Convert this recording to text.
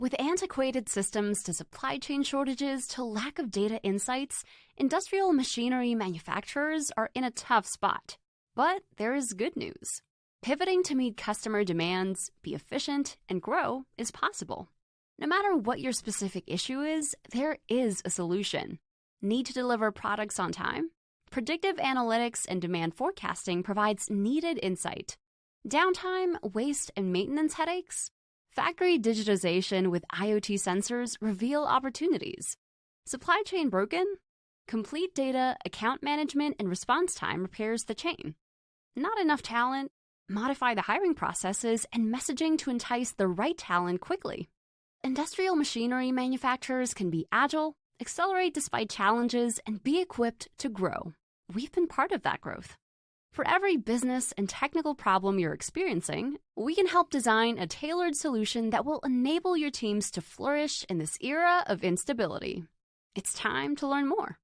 With antiquated systems to supply chain shortages to lack of data insights, industrial machinery manufacturers are in a tough spot. But there is good news. Pivoting to meet customer demands, be efficient, and grow is possible. No matter what your specific issue is, there is a solution. Need to deliver products on time? Predictive analytics and demand forecasting provides needed insight. Downtime, waste, and maintenance headaches? Factory digitization with IoT sensors reveal opportunities. Supply chain broken? Complete data, account management, and response time repairs the chain. Not enough talent? Modify the hiring processes and messaging to entice the right talent quickly. Industrial machinery manufacturers can be agile, accelerate despite challenges, and be equipped to grow. We've been part of that growth. For every business and technical problem you're experiencing, we can help design a tailored solution that will enable your teams to flourish in this era of instability. It's time to learn more.